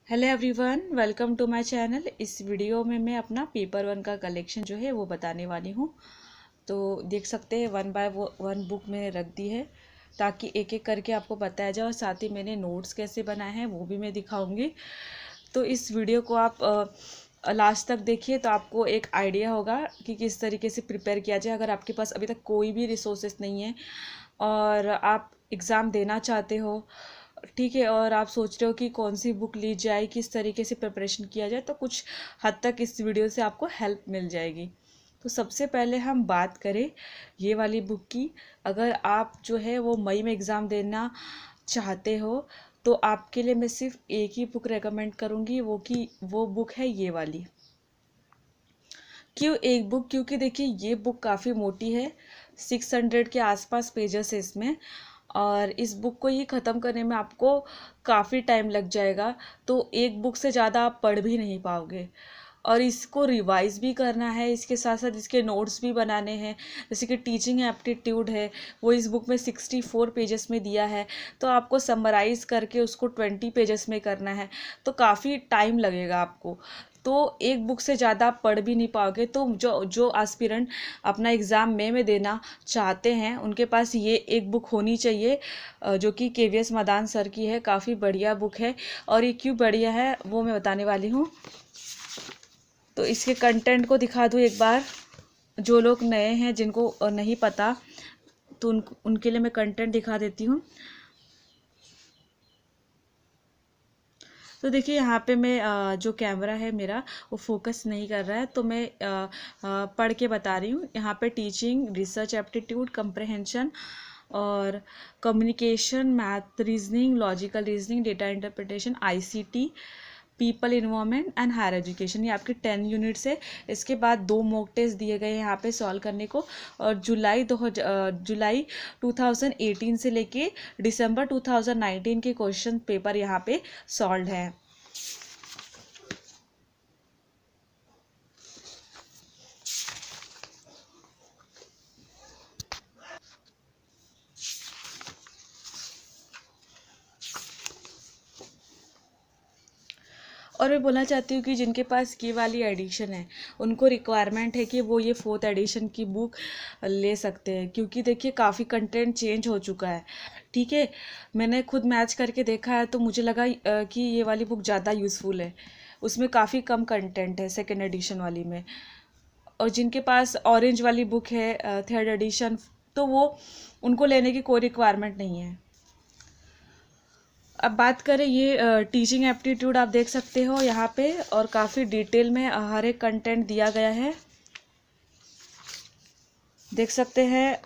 Hello everyone, welcome to my channel. इस video में मैं अपना पेपर वन का कलेक्शन जो है वो बताने वाली हूँ। तो देख सकते हैं वन बाय वन बुक मैंने रख दी है ताकि एक एक करके आपको बताया जाए, और साथ ही मैंने नोट्स कैसे बनाए हैं वो भी मैं दिखाऊंगी। तो इस वीडियो को आप लास्ट तक देखिए तो आपको एक आइडिया होगा कि किस तरीके से प्रिपेयर किया जाए। अगर आपके पास अभी तक कोई भी रिसोर्सेस नहीं है और आप एग्ज़ाम देना चाहते हो, ठीक है, और आप सोच रहे हो कि कौन सी बुक ली जाए, किस तरीके से प्रिपरेशन किया जाए, तो कुछ हद तक इस वीडियो से आपको हेल्प मिल जाएगी। तो सबसे पहले हम बात करें ये वाली बुक की। अगर आप जो है वो मई में एग्ज़ाम देना चाहते हो तो आपके लिए मैं सिर्फ एक ही बुक रेकमेंड करूँगी, वो बुक है ये वाली। क्यों एक बुक? क्योंकि देखिए ये बुक काफ़ी मोटी है, 600 के आसपास पेजेस है इसमें, और इस बुक को ही ख़त्म करने में आपको काफ़ी टाइम लग जाएगा। तो एक बुक से ज़्यादा आप पढ़ भी नहीं पाओगे, और इसको रिवाइज भी करना है, इसके साथ साथ इसके नोट्स भी बनाने हैं। जैसे कि टीचिंग एप्टीट्यूड है, वो इस बुक में 64 पेजेस में दिया है, तो आपको समराइज करके उसको 20 पेजेस में करना है, तो काफ़ी टाइम लगेगा आपको। तो एक बुक से ज़्यादा आप पढ़ भी नहीं पाओगे। तो जो जो एस्पिरेंट अपना एग्ज़ाम में देना चाहते हैं उनके पास ये एक बुक होनी चाहिए, जो कि KVS मदान सर की है। काफ़ी बढ़िया बुक है, और ये क्यों बढ़िया है वो मैं बताने वाली हूँ। तो इसके कंटेंट को दिखा दूँ एक बार, जो लोग नए हैं जिनको नहीं पता, तो उनके लिए मैं कंटेंट दिखा देती हूँ। तो देखिए यहाँ पे मैं जो कैमरा है मेरा वो फोकस नहीं कर रहा है, तो मैं पढ़ के बता रही हूँ। यहाँ पे टीचिंग, रिसर्च एप्टीट्यूड, कंप्रहेंशन और communication, math, reasoning, logical reasoning, data interpretation, ICT, people environment and higher education, ये आपके 10 यूनिट्स है। इसके बाद 2 मॉक टेस्ट दिए गए हैं यहाँ पे सॉल्व करने को, और जुलाई 2018 से लेके दिसंबर 2019 के क्वेश्चन पेपर यहाँ पे सॉल्व हैं। और मैं बोलना चाहती हूँ कि जिनके पास ये वाली एडिशन है उनको रिक्वायरमेंट है कि वो ये 4th एडिशन की बुक ले सकते हैं, क्योंकि देखिए काफ़ी कंटेंट चेंज हो चुका है। ठीक है, मैंने खुद मैच करके देखा है तो मुझे लगा कि ये वाली बुक ज़्यादा यूज़फुल है। उसमें काफ़ी कम कंटेंट है 2nd एडिशन वाली में। और जिनके पास ऑरेंज वाली बुक है 3rd एडिशन, तो वो उनको लेने की कोई रिक्वायरमेंट नहीं है। अब बात करें ये टीचिंग एप्टीट्यूड, आप देख सकते हो यहाँ पे, और काफ़ी डिटेल में हर एक कंटेंट दिया गया है, देख सकते हैं।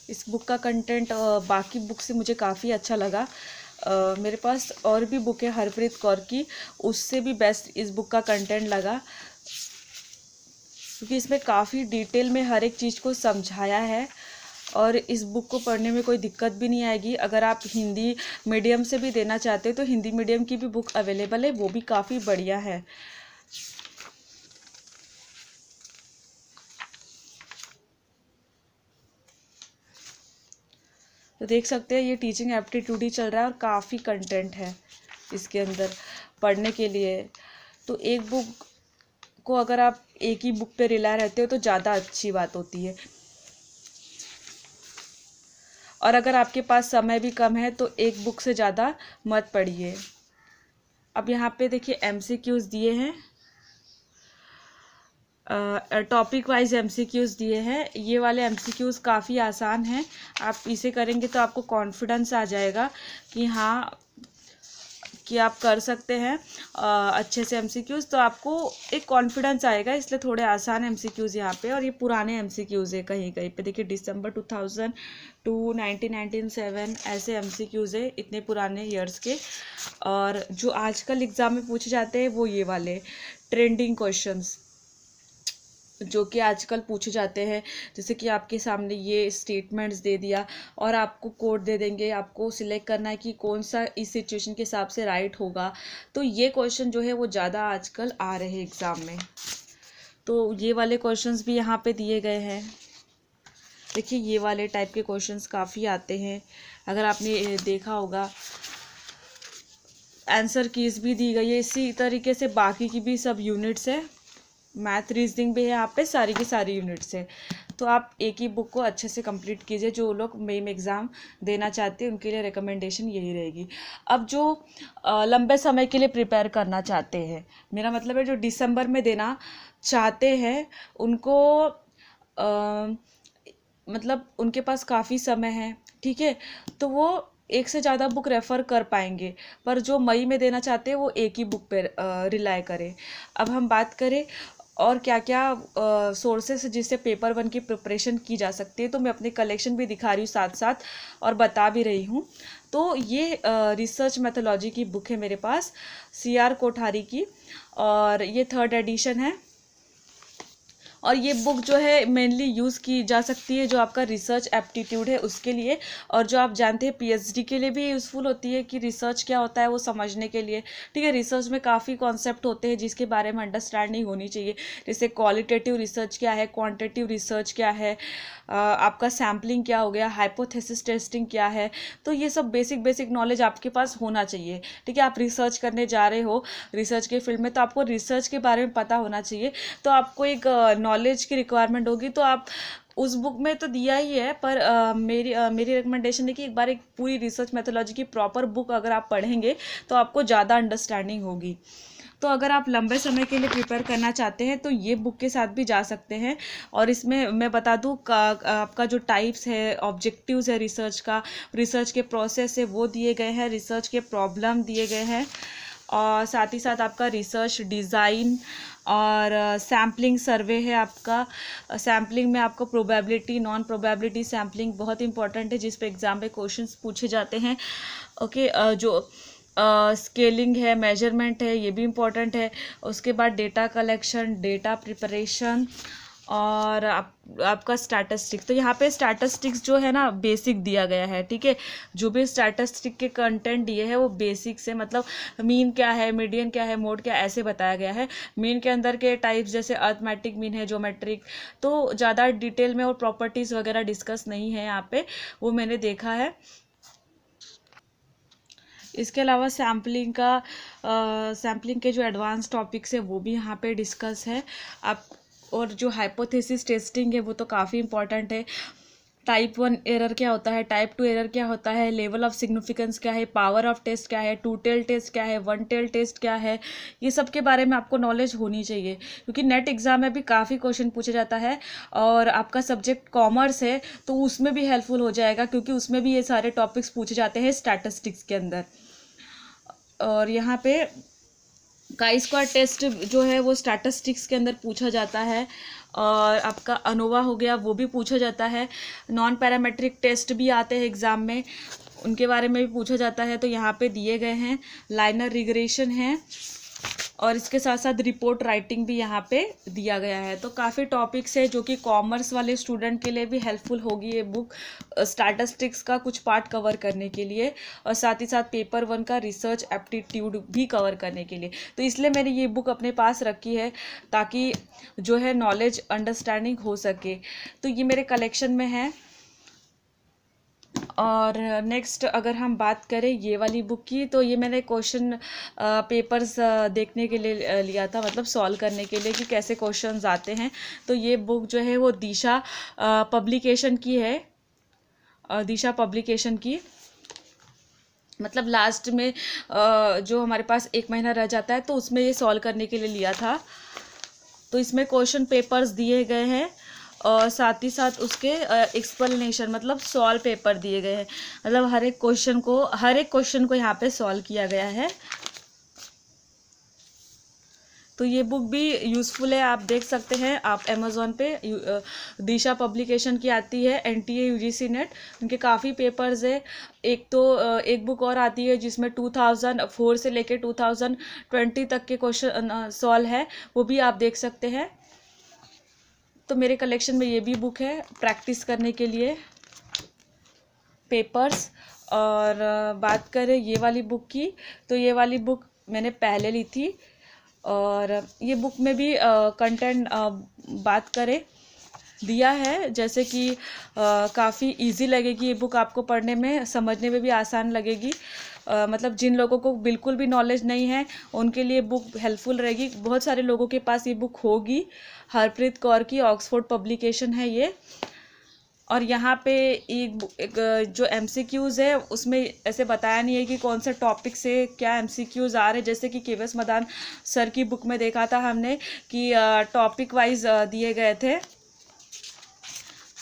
इस बुक का कंटेंट बाकी बुक से मुझे काफ़ी अच्छा लगा। मेरे पास और भी बुक है हरप्रीत कौर की, उससे भी बेस्ट इस बुक का कंटेंट लगा, क्योंकि इसमें काफ़ी डिटेल में हर एक चीज़ को समझाया है, और इस बुक को पढ़ने में कोई दिक्कत भी नहीं आएगी। अगर आप हिंदी मीडियम से भी देना चाहते हो तो हिंदी मीडियम की भी बुक अवेलेबल है, वो भी काफ़ी बढ़िया है। तो देख सकते हैं ये टीचिंग एप्टीट्यूड ही चल रहा है, और काफ़ी कंटेंट है इसके अंदर पढ़ने के लिए। तो एक बुक को अगर आप एक ही बुक पे रिला रहते हो तो ज़्यादा अच्छी बात होती है, और अगर आपके पास समय भी कम है तो एक बुक से ज़्यादा मत पढ़िए। अब यहाँ पे देखिए MCQs दिए हैं, टॉपिक वाइज MCQs दिए हैं। ये वाले MCQs काफ़ी आसान हैं, आप इसे करेंगे तो आपको कॉन्फिडेंस आ जाएगा कि हाँ, कि आप कर सकते हैं अच्छे से MCQs, तो आपको एक कॉन्फिडेंस आएगा। इसलिए थोड़े आसान MCQs यहाँ पे, और ये पुराने MCQs है। कहीं कहीं पे देखिए दिसंबर 2002, 1997 ऐसे MCQs है, इतने पुराने ईयर्स के। और जो आजकल एग्ज़ाम में पूछे जाते हैं वो ये वाले ट्रेंडिंग क्वेश्चंस जो कि आजकल पूछे जाते हैं। जैसे कि आपके सामने ये स्टेटमेंट्स दे दिया, और आपको कोड दे देंगे, आपको सिलेक्ट करना है कि कौन सा इस सिचुएशन के हिसाब से राइट होगा। तो ये क्वेश्चन जो है वो ज़्यादा आजकल आ रहे हैं एग्ज़ाम में। तो ये वाले क्वेश्चंस भी यहाँ पे दिए गए हैं। देखिए ये वाले टाइप के क्वेश्चंस काफ़ी आते हैं, अगर आपने देखा होगा। आंसर कीज भी दी गई है, इसी तरीके से बाकी की भी सब यूनिट्स है, मैथ रीजनिंग भी है यहाँ पे, सारी की सारी यूनिट्स है। तो आप एक ही बुक को अच्छे से कंप्लीट कीजिए। जो लोग मेन एग्ज़ाम देना चाहते हैं उनके लिए रिकमेंडेशन यही रहेगी। अब जो लंबे समय के लिए प्रिपेयर करना चाहते हैं, मेरा मतलब है जो दिसंबर में देना चाहते हैं उनको मतलब उनके पास काफ़ी समय है, ठीक है, तो वो एक से ज़्यादा बुक रेफ़र कर पाएंगे। पर जो मई में देना चाहते हैं वो एक ही बुक पे रिलाय करें। अब हम बात करें और क्या क्या सोर्सेस जिससे पेपर 1 की प्रिपरेशन की जा सकती है, तो मैं अपने कलेक्शन भी दिखा रही हूँ साथ साथ और बता भी रही हूँ। तो ये रिसर्च मैथोलॉजी की बुक है मेरे पास, CR कोठारी की, और ये 3rd एडिशन है। और ये बुक जो है मेनली यूज़ की जा सकती है जो आपका रिसर्च एप्टीट्यूड है उसके लिए, और जो आप जानते हैं PhD के लिए भी यूज़फुल होती है कि रिसर्च क्या होता है वो समझने के लिए, ठीक है। रिसर्च में काफ़ी कॉन्सेप्ट होते हैं जिसके बारे में अंडरस्टैंडिंग होनी चाहिए, जैसे क्वालिटेटिव रिसर्च क्या है, क्वांटिटेटिव रिसर्च क्या है, आपका सैम्पलिंग क्या हो गया, हाइपोथेसिस टेस्टिंग क्या है। तो ये सब बेसिक नॉलेज आपके पास होना चाहिए, ठीक है। आप रिसर्च करने जा रहे हो रिसर्च के फील्ड में, तो आपको रिसर्च के बारे में पता होना चाहिए। तो आपको एक नॉलेज की रिक्वायरमेंट होगी, तो आप उस बुक में तो दिया ही है, पर मेरी रिकमेंडेशन है कि एक बार एक पूरी रिसर्च मैथोलॉजी की प्रॉपर बुक अगर आप पढ़ेंगे तो आपको ज़्यादा अंडरस्टैंडिंग होगी। तो अगर आप लंबे समय के लिए प्रिपेयर करना चाहते हैं तो ये बुक के साथ भी जा सकते हैं। और इसमें मैं बता दूं आपका जो टाइप्स है, ऑब्जेक्टिव्स है रिसर्च का, रिसर्च के प्रोसेस है वो दिए गए हैं, रिसर्च के प्रॉब्लम दिए गए हैं, और साथ ही साथ आपका रिसर्च डिज़ाइन और सैम्पलिंग सर्वे है आपका। सैम्पलिंग में आपको प्रोबेबिलिटी, नॉन प्रोबेबिलिटी सैम्पलिंग बहुत इंपॉर्टेंट है जिस पे एग्ज़ाम में क्वेश्चंस पूछे जाते हैं, ओके। जो स्केलिंग है, मेजरमेंट है, ये भी इम्पोर्टेंट है। उसके बाद डेटा कलेक्शन, डेटा प्रिपरेशन, और आपका स्टैटिस्टिक्स। तो यहाँ पे स्टैटिस्टिक्स जो है ना बेसिक दिया गया है, ठीक है। जो भी स्टैटिस्टिक के कंटेंट दिए है वो बेसिक से, मतलब मीन क्या है, मीडियन क्या है, मोड क्या, ऐसे बताया गया है। मीन के अंदर के टाइप्स जैसे अर्थमेटिक मीन है, ज्योमेट्रिक, तो ज़्यादा डिटेल में और प्रॉपर्टीज़ वगैरह डिस्कस नहीं है यहाँ पे, वो मैंने देखा है। इसके अलावा सैम्पलिंग के जो एडवांस टॉपिक्स है वो भी यहाँ पे डिस्कस है आप। और जो हाइपोथेसिस टेस्टिंग है वो तो काफ़ी इंपॉर्टेंट है। टाइप 1 एरर क्या होता है, टाइप 2 एरर क्या होता है, लेवल ऑफ सिग्निफिकेंस क्या है, पावर ऑफ टेस्ट क्या है, 2 टेल टेस्ट क्या है, 1 टेल टेस्ट क्या है, ये सब के बारे में आपको नॉलेज होनी चाहिए, क्योंकि नेट एग्जाम में भी काफ़ी क्वेश्चन पूछा जाता है। और आपका सब्जेक्ट कॉमर्स है तो उसमें भी हेल्पफुल हो जाएगा, क्योंकि उसमें भी ये सारे टॉपिक्स पूछे जाते हैं स्टैटिस्टिक्स के अंदर। और यहाँ पे काई स्क्वायर टेस्ट जो है वो स्टैटिस्टिक्स के अंदर पूछा जाता है, और आपका अनोवा हो गया वो भी पूछा जाता है। नॉन पैरामेट्रिक टेस्ट भी आते हैं एग्ज़ाम में, उनके बारे में भी पूछा जाता है, तो यहाँ पे दिए गए हैं। लाइनर रिग्रेशन है, और इसके साथ साथ रिपोर्ट राइटिंग भी यहाँ पे दिया गया है। तो काफ़ी टॉपिक्स है जो कि कॉमर्स वाले स्टूडेंट के लिए भी हेल्पफुल होगी ये बुक, स्टैटिस्टिक्स का कुछ पार्ट कवर करने के लिए, और साथ ही साथ पेपर 1 का रिसर्च एप्टीट्यूड भी कवर करने के लिए। तो इसलिए मैंने ये बुक अपने पास रखी है ताकि जो है नॉलेज अंडरस्टैंडिंग हो सके। तो ये मेरे कलेक्शन में है। और नेक्स्ट अगर हम बात करें ये वाली बुक की, तो ये मैंने क्वेश्चन पेपर्स देखने के लिए लिया था, मतलब सॉल्व करने के लिए कि कैसे क्वेश्चंस आते हैं। तो ये बुक जो है वो दिशा पब्लिकेशन की है, दिशा पब्लिकेशन की। मतलब लास्ट में जो हमारे पास 1 महीना रह जाता है तो उसमें ये सॉल्व करने के लिए लिया था। तो इसमें क्वेश्चन पेपर्स दिए गए हैं, और साथ ही साथ उसके एक्सप्लेनेशन, मतलब सॉल्व पेपर दिए गए हैं, मतलब हर एक क्वेश्चन को यहाँ पे सॉल्व किया गया है। तो ये बुक भी यूज़फुल है, आप देख सकते हैं आप अमेज़ॉन पे। दिशा पब्लिकेशन की आती है, NTA UGC नेट, उनके काफ़ी पेपर्स है। एक बुक और आती है जिसमें 2004 से लेके 2020 तक के क्वेश्चन सॉल्व है, वो भी आप देख सकते हैं। तो मेरे कलेक्शन में ये भी बुक है प्रैक्टिस करने के लिए पेपर्स। और बात करें ये वाली बुक की, तो ये वाली बुक मैंने पहले ली थी, और ये बुक में भी कंटेंट बात करें दिया है, जैसे कि काफ़ी इजी लगेगी ये बुक आपको पढ़ने में, समझने में भी आसान लगेगी। मतलब जिन लोगों को बिल्कुल भी नॉलेज नहीं है उनके लिए बुक हेल्पफुल रहेगी। बहुत सारे लोगों के पास ये बुक होगी। हरप्रीत कौर की ऑक्सफोर्ड पब्लिकेशन है ये। और यहाँ पे एक जो MCQs है उसमें ऐसे बताया नहीं है कि कौन से टॉपिक से क्या MCQs आ रहे हैं, जैसे कि KVS मदान सर की बुक में देखा था हमने कि टॉपिक वाइज दिए गए थे,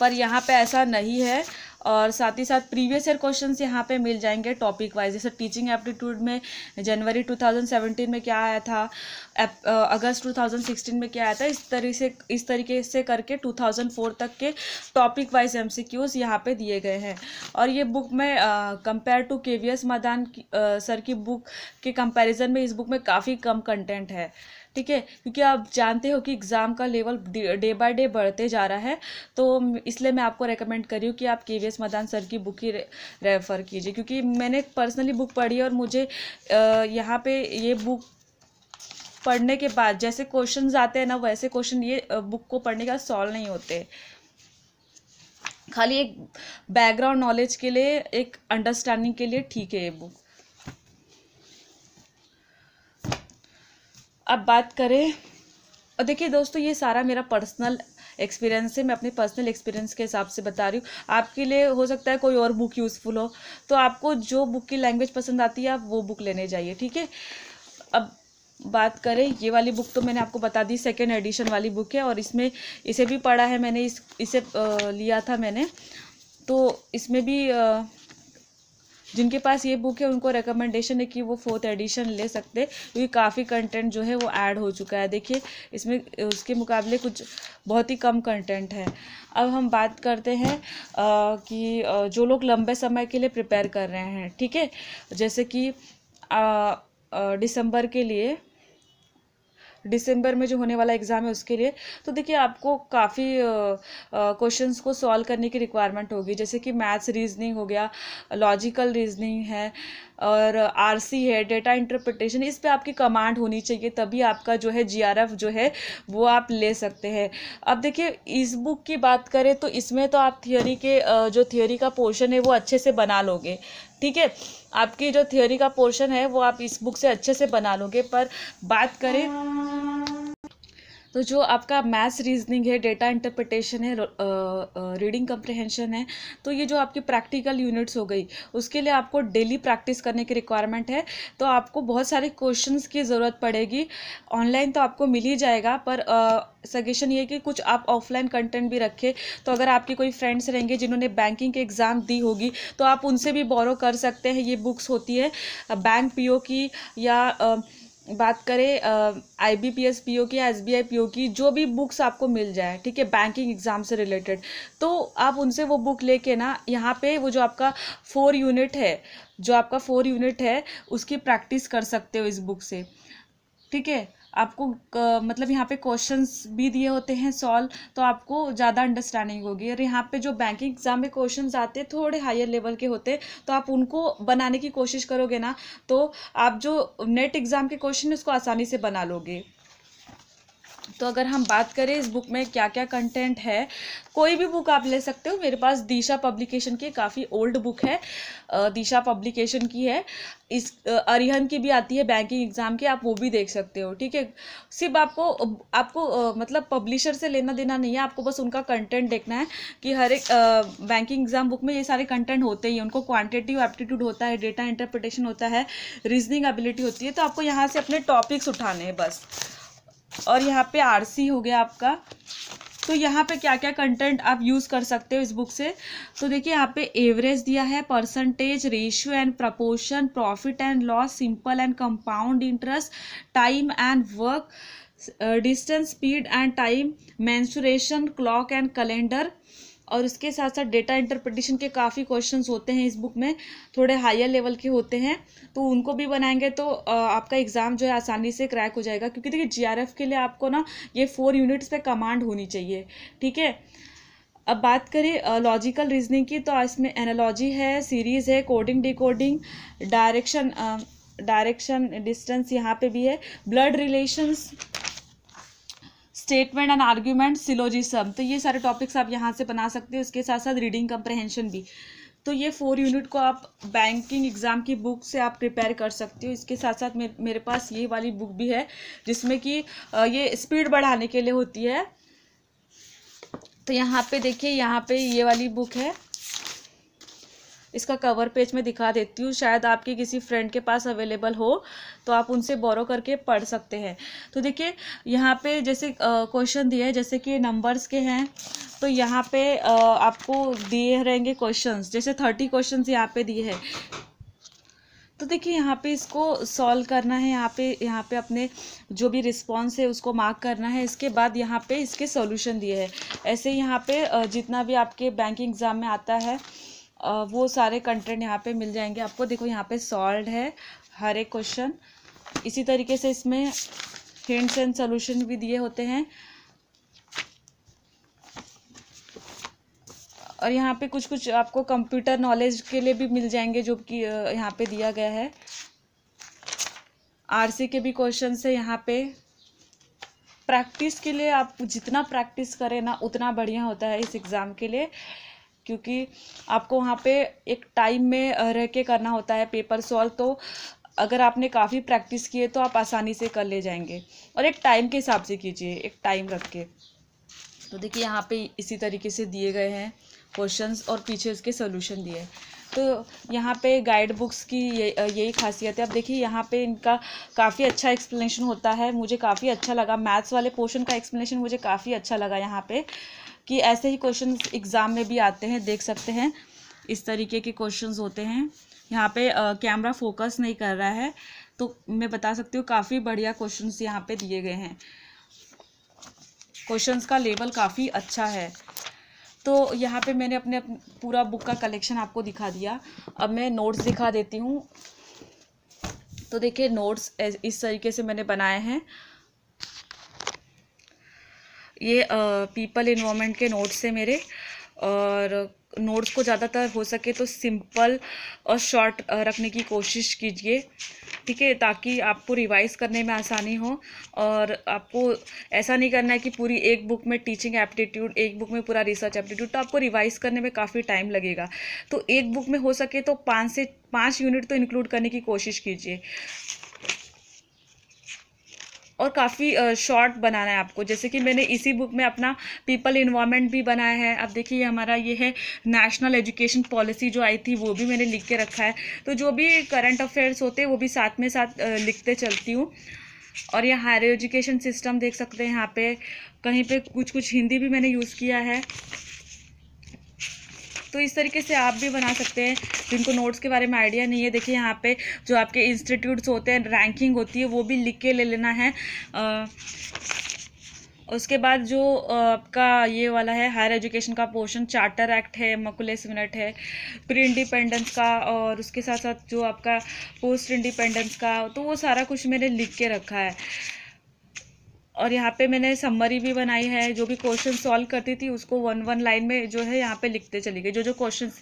पर यहाँ पे ऐसा नहीं है। और साथ ही साथ प्रीवियस ईयर क्वेश्चंस यहाँ पे मिल जाएंगे टॉपिक वाइज। जैसे टीचिंग एप्टीट्यूड में जनवरी 2017 में क्या आया था, अगस्त 2016 में क्या आया था, इस तरीके से करके 2004 तक के टॉपिक वाइज MCQs यहाँ पे दिए गए हैं। और ये बुक में compare to KVS Madan sir की बुक के कंपैरिजन में इस बुक में काफ़ी कम कंटेंट है, ठीक है, क्योंकि आप जानते हो कि एग्ज़ाम का लेवल डे बाय डे बढ़ते जा रहा है। तो इसलिए मैं आपको रेकमेंड कर रही हूँ कि आप KVS मदान सर की बुक ही रेफ़र कीजिए, क्योंकि मैंने पर्सनली बुक पढ़ी है और मुझे यहाँ पे ये बुक पढ़ने के बाद जैसे क्वेश्चंस आते हैं ना, वैसे क्वेश्चन ये बुक को पढ़ने के बाद सॉल्व नहीं होते। खाली एक बैकग्राउंड नॉलेज के लिए, एक अंडरस्टैंडिंग के लिए ठीक है ये बुक। अब बात करें, और देखिए दोस्तों ये सारा मेरा पर्सनल एक्सपीरियंस है, मैं अपने पर्सनल एक्सपीरियंस के हिसाब से बता रही हूँ। आपके लिए हो सकता है कोई और बुक यूज़फुल हो, तो आपको जो बुक की लैंग्वेज पसंद आती है आप वो बुक लेने जाइए, ठीक है। अब बात करें, ये वाली बुक तो मैंने आपको बता दी, सेकेंड एडिशन वाली बुक है और इसमें इसे भी पढ़ा है मैंने, इसे लिया था मैंने। तो इसमें भी जिनके पास ये बुक है उनको रिकमेंडेशन है कि वो 4th एडिशन ले सकते, क्योंकि काफ़ी कंटेंट जो है वो ऐड हो चुका है। देखिए इसमें उसके मुकाबले कुछ बहुत ही कम कंटेंट है। अब हम बात करते हैं कि जो लोग लंबे समय के लिए प्रिपेयर कर रहे हैं, ठीक है, जैसे कि दिसंबर में जो होने वाला एग्ज़ाम है उसके लिए, तो देखिए आपको काफ़ी क्वेश्चंस को सॉल्व करने की रिक्वायरमेंट होगी। जैसे कि मैथ्स, रीजनिंग हो गया, लॉजिकल रीजनिंग है और RC है, डेटा इंटरप्रिटेशन, इस पे आपकी कमांड होनी चाहिए, तभी आपका जो है GRF जो है वो आप ले सकते हैं। अब देखिए इस बुक की बात करें तो इसमें तो आप थियोरी के जो थियोरी का पोर्शन है वो अच्छे से बना लोगे, ठीक है, आपकी जो थियोरी का पोर्शन है वो आप इस बुक से अच्छे से बना लोगे। पर बात करें तो जो आपका मैथ्स, रीजनिंग है, डेटा इंटरप्रिटेशन है, रीडिंग कम्प्रिहेंशन है, तो ये जो आपकी प्रैक्टिकल यूनिट्स हो गई, उसके लिए आपको डेली प्रैक्टिस करने की रिक्वायरमेंट है। तो आपको बहुत सारे क्वेश्चंस की ज़रूरत पड़ेगी। ऑनलाइन तो आपको मिल ही जाएगा, पर सजेशन ये कि कुछ आप ऑफलाइन कंटेंट भी रखें। तो अगर आपके कोई फ्रेंड्स रहेंगे जिन्होंने बैंकिंग के एग्ज़ाम दी होगी तो आप उनसे भी बोरो कर सकते हैं। ये बुक्स होती है बैंक PO की, या बात करें IBPS PO की, SBI PO की, जो भी बुक्स आपको मिल जाए, ठीक है, बैंकिंग एग्जाम से रिलेटेड, तो आप उनसे वो बुक लेके ना यहाँ पे वो जो आपका 4 यूनिट है उसकी प्रैक्टिस कर सकते हो इस बुक से, ठीक है। आपको मतलब यहाँ पे क्वेश्चंस भी दिए होते हैं सॉल्व, तो आपको ज़्यादा अंडरस्टैंडिंग होगी। और यहाँ पे जो बैंकिंग एग्जाम में क्वेश्चंस आते हैं थोड़े हायर लेवल के होते हैं, तो आप उनको बनाने की कोशिश करोगे ना, तो आप जो नेट एग्ज़ाम के क्वेश्चन है उसको आसानी से बना लोगे। तो अगर हम बात करें इस बुक में क्या क्या कंटेंट है, कोई भी बुक आप ले सकते हो। मेरे पास दिशा पब्लिकेशन की काफ़ी ओल्ड बुक है, दिशा पब्लिकेशन की है। इस अरिहंत की भी आती है बैंकिंग एग्जाम की, आप वो भी देख सकते हो, ठीक है। सिर्फ आपको मतलब पब्लिशर से लेना देना नहीं है, आपको बस उनका कंटेंट देखना है कि हर एक बैंकिंग एग्जाम बुक में ये सारे कंटेंट होते ही हैं। उनको क्वांटिटेटिव एप्टीट्यूड होता है, डेटा इंटरप्रिटेशन होता है, रीजनिंग एबिलिटी होती है। तो आपको यहाँ से अपने टॉपिक्स उठाने हैं बस। और यहाँ पे RC हो गया आपका। तो यहाँ पे क्या क्या कंटेंट आप यूज़ कर सकते हो इस बुक से, तो देखिए यहाँ पे एवरेज दिया है, percentage, ratio and proportion, profit and loss, simple and compound interest, time and work, distance, speed and time, mensuration, clock and calendar. और इसके साथ साथ डेटा इंटरप्रिटेशन के काफ़ी क्वेश्चंस होते हैं इस बुक में, थोड़े हायर लेवल के होते हैं, तो उनको भी बनाएंगे तो आपका एग्ज़ाम जो है आसानी से क्रैक हो जाएगा। क्योंकि देखिए GRF के लिए आपको ना ये 4 यूनिट्स पे कमांड होनी चाहिए, ठीक है। अब बात करें लॉजिकल रीजनिंग की, तो इसमें एनालॉजी है, सीरीज़ है, कोडिंग डिकोडिंग, डायरेक्शन डिस्टेंस यहाँ पे भी है, blood relations, statement and argument, syllogism, तो ये सारे टॉपिक्स आप यहाँ से बना सकते हो। इसके साथ साथ रीडिंग कम्प्रहेंशन भी। तो ये 4 यूनिट को आप बैंकिंग एग्ज़ाम की बुक से आप प्रिपेयर कर सकते हो। इसके साथ साथ मेरे पास ये वाली बुक भी है जिसमें कि ये स्पीड बढ़ाने के लिए होती है। तो यहाँ पे देखिए, यहाँ पे ये वाली बुक है, इसका कवर पेज में दिखा देती हूँ, शायद आपके किसी फ्रेंड के पास अवेलेबल हो तो आप उनसे बोरो करके पढ़ सकते हैं। तो देखिए यहाँ पे जैसे क्वेश्चन दिए हैं, जैसे कि नंबर्स के हैं, तो यहाँ पे आपको दिए रहेंगे क्वेश्चंस, जैसे 30 क्वेश्चंस यहाँ पे दिए हैं। तो देखिए यहाँ पे इसको सॉल्व करना है, यहाँ पे अपने जो भी रिस्पॉन्स है उसको मार्क करना है। इसके बाद यहाँ पे इसके सॉल्यूशन दिए हैं। ऐसे यहाँ पे जितना भी आपके बैंकिंग एग्ज़ाम में आता है वो सारे कंटेंट यहाँ पे मिल जाएंगे आपको। देखो यहाँ पे सॉल्व है हर एक क्वेश्चन। इसी तरीके से इसमें हिंट्स एंड सॉल्यूशन भी दिए होते हैं। और यहाँ पे कुछ कुछ आपको कंप्यूटर नॉलेज के लिए भी मिल जाएंगे जो कि यहाँ पे दिया गया है। आरसी के भी क्वेश्चन है यहाँ पे। प्रैक्टिस के लिए आप जितना प्रैक्टिस करें ना उतना बढ़िया होता है इस एग्ज़ाम के लिए, क्योंकि आपको वहाँ पे एक टाइम में रह के करना होता है पेपर सॉल्व। तो अगर आपने काफ़ी प्रैक्टिस की है तो आप आसानी से कर ले जाएंगे। और एक टाइम के हिसाब से कीजिए, एक टाइम रख के। तो देखिए यहाँ पे इसी तरीके से दिए गए हैं क्वेश्चंस और पीछे उसके सॉल्यूशन दिए। तो यहाँ पे गाइड बुक्स की यही खासियत है। अब देखिए यहाँ पे इनका काफ़ी अच्छा एक्सप्लेनेशन होता है, मुझे काफ़ी अच्छा लगा। मैथ्स वाले पोर्शन का एक्सप्लेनेशन मुझे काफ़ी अच्छा लगा यहाँ पे, कि ऐसे ही क्वेश्चन एग्ज़ाम में भी आते हैं, देख सकते हैं इस तरीके के क्वेश्चंस होते हैं। यहाँ पे कैमरा फोकस नहीं कर रहा है तो मैं बता सकती हूँ काफ़ी बढ़िया क्वेश्चंस यहाँ पे दिए गए हैं। क्वेश्चंस का लेवल काफ़ी अच्छा है। तो यहाँ पे मैंने अपने पूरा बुक का कलेक्शन आपको दिखा दिया। अब मैं नोट्स दिखा देती हूँ। तो देखिए नोट्स इस तरीके से मैंने बनाए हैं। ये पीपल इन्वायरमेंट के नोट्स है मेरे। और नोट्स को ज़्यादातर हो सके तो सिंपल और शॉर्ट रखने की कोशिश कीजिए, ठीक है, ताकि आपको रिवाइज़ करने में आसानी हो। और आपको ऐसा नहीं करना है कि पूरी एक बुक में टीचिंग एप्टीट्यूड, एक बुक में पूरा रिसर्च एप्टीट्यूड, तो आपको रिवाइज़ करने में काफ़ी टाइम लगेगा। तो एक बुक में हो सके तो 5 यूनिट तो इंक्लूड करने की कोशिश कीजिए। और काफ़ी शॉर्ट बनाना है आपको, जैसे कि मैंने इसी बुक में अपना पीपल इन्वायरमेंट भी बनाया है। अब देखिए हमारा ये है नेशनल एजुकेशन पॉलिसी जो आई थी, वो भी मैंने लिख के रखा है। तो जो भी करंट अफेयर्स होते हैं वो भी साथ में साथ लिखते चलती हूँ। और ये हायर एजुकेशन सिस्टम देख सकते हैं, यहाँ पे कहीं पे कुछ कुछ हिंदी भी मैंने यूज़ किया है। तो इस तरीके से आप भी बना सकते हैं जिनको नोट्स के बारे में आइडिया नहीं है। देखिए यहाँ पे जो आपके इंस्टीट्यूट्स होते हैं, रैंकिंग होती है, वो भी लिख के ले लेना है। उसके बाद जो आपका ये वाला है हायर एजुकेशन का पोर्शन, चार्टर एक्ट है, मकुलस मिनट है, प्री इंडिपेंडेंस का, और उसके साथ साथ जो आपका पोस्ट इंडिपेंडेंस का, तो वो सारा कुछ मैंने लिख के रखा है। और यहाँ पे मैंने समरी भी बनाई है, जो भी क्वेश्चन सॉल्व करती थी उसको 1 लाइन में जो है यहाँ पे लिखते चली गई। जो क्वेश्चंस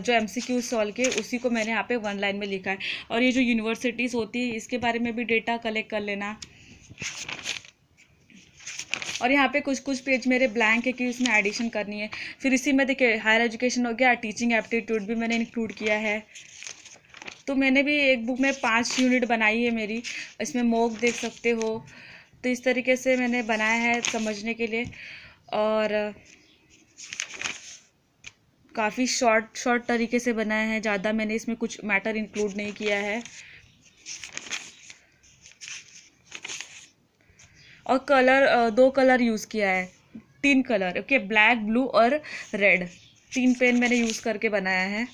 जो MCQ सॉल्व के उसी को मैंने यहाँ पे 1 लाइन में लिखा है। और ये जो यूनिवर्सिटीज़ होती है इसके बारे में भी डेटा कलेक्ट कर लेना। और यहाँ पे कुछ कुछ पेज मेरे ब्लैंक है कि उसमें एडिशन करनी है। फिर इसी में देखिए हायर एजुकेशन हो गया, टीचिंग एप्टीट्यूड भी मैंने इंक्लूड किया है। तो मैंने भी एक बुक में 5 यूनिट बनाई है मेरी, इसमें मॉक देख सकते हो। तो इस तरीके से मैंने बनाया है समझने के लिए। और काफ़ी शॉर्ट तरीके से बनाया है, ज़्यादा मैंने इसमें कुछ मैटर इंक्लूड नहीं किया है। और कलर 2 कलर यूज़ किया है, 3 कलर, ओके, ब्लैक, ब्लू और रेड, 3 पेन मैंने यूज़ करके बनाया है।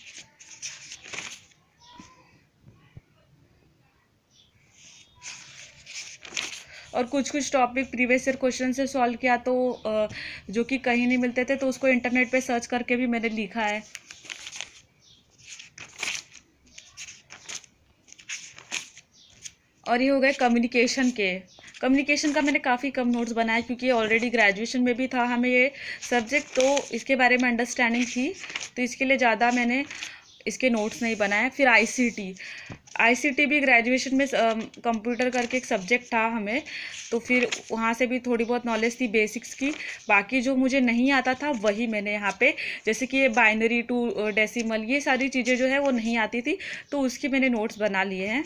और कुछ कुछ टॉपिक प्रीवियस ईयर क्वेश्चन से सॉल्व किया, तो जो कि कहीं नहीं मिलते थे, तो उसको इंटरनेट पे सर्च करके भी मैंने लिखा है। और ये हो गए कम्युनिकेशन का मैंने काफ़ी कम नोट्स बनाए, क्योंकि ऑलरेडी ग्रेजुएशन में भी था हमें ये सब्जेक्ट, तो इसके बारे में अंडरस्टैंडिंग थी, तो इसके लिए ज़्यादा मैंने इसके नोट्स नहीं बनाए। फिर आईसीटी भी ग्रेजुएशन में कंप्यूटर करके एक सब्जेक्ट था हमें, तो फिर वहाँ से भी थोड़ी बहुत नॉलेज थी बेसिक्स की। बाकी जो मुझे नहीं आता था वही मैंने यहाँ पे, जैसे कि ये बाइनरी टू डेसिमल, ये सारी चीज़ें जो है वो नहीं आती थी, तो उसकी मैंने नोट्स बना लिए हैं।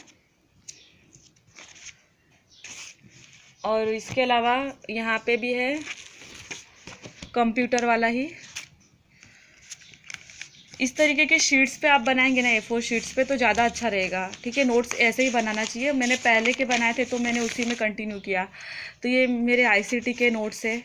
और इसके अलावा यहाँ पे भी है कंप्यूटर वाला ही। इस तरीके के शीट्स पे आप बनाएंगे ना, A4 शीट्स पे, तो ज़्यादा अच्छा रहेगा। ठीक है, नोट्स ऐसे ही बनाना चाहिए। मैंने पहले के बनाए थे तो मैंने उसी में कंटिन्यू किया। तो ये मेरे आईसीटी के नोट्स है।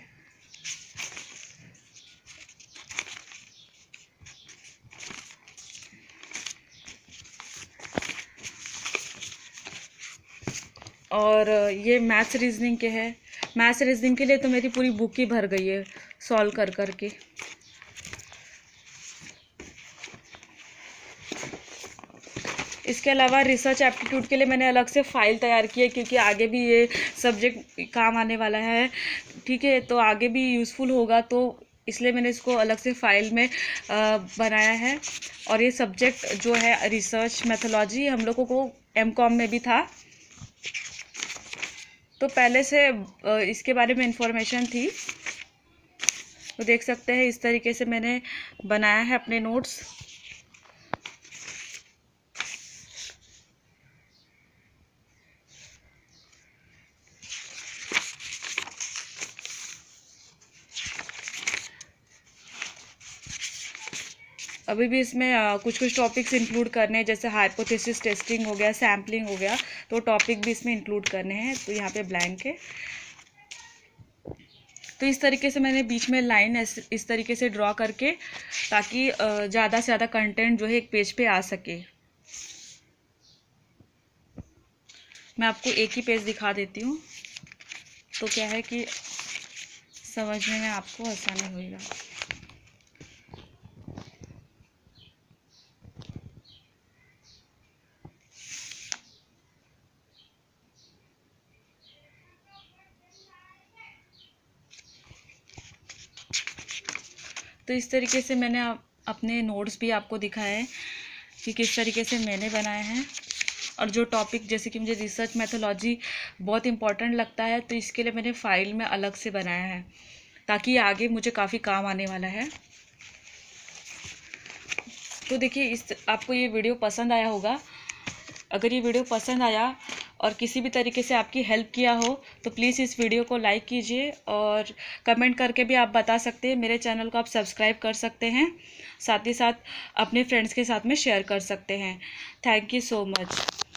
और ये मैथ्स रीजनिंग के है। मैथ्स रीजनिंग के लिए तो मेरी पूरी बुक ही भर गई है सॉल्व कर करके। इसके अलावा रिसर्च एप्टीट्यूड के लिए मैंने अलग से फ़ाइल तैयार की है, क्योंकि आगे भी ये सब्जेक्ट काम आने वाला है। ठीक है, तो आगे भी यूज़फुल होगा, तो इसलिए मैंने इसको अलग से फ़ाइल में बनाया है। और ये सब्जेक्ट जो है रिसर्च मेथोलॉजी, हम लोगों को MCOM में भी था, तो पहले से इसके बारे में इंफॉर्मेशन थी। तो देख सकते हैं इस तरीके से मैंने बनाया है अपने नोट्स। अभी भी इसमें कुछ कुछ टॉपिक्स इंक्लूड करने हैं, जैसे हाइपोथेसिस टेस्टिंग हो गया, सैम्पलिंग हो गया, तो टॉपिक भी इसमें इंक्लूड करने हैं। तो यहाँ पे ब्लैंक है। तो इस तरीके से मैंने बीच में लाइन इस तरीके से ड्रॉ करके, ताकि ज़्यादा से ज़्यादा कंटेंट जो है एक पेज पे आ सके। मैं आपको एक ही पेज दिखा देती हूँ, तो क्या है कि समझने में आपको आसानी होगा। तो इस तरीके से मैंने अपने नोट्स भी आपको दिखाए हैं कि किस तरीके से मैंने बनाए हैं। और जो टॉपिक, जैसे कि मुझे रिसर्च मेथोलॉजी बहुत इम्पॉर्टेंट लगता है, तो इसके लिए मैंने फ़ाइल में अलग से बनाया है, ताकि आगे मुझे काफ़ी काम आने वाला है। तो देखिए, आपको ये वीडियो पसंद आया होगा। अगर ये वीडियो पसंद आया और किसी भी तरीके से आपकी हेल्प किया हो, तो प्लीज़ इस वीडियो को लाइक कीजिए, और कमेंट करके भी आप बता सकते हैं। मेरे चैनल को आप सब्सक्राइब कर सकते हैं, साथ ही साथ अपने फ्रेंड्स के साथ में शेयर कर सकते हैं। Thank you so much.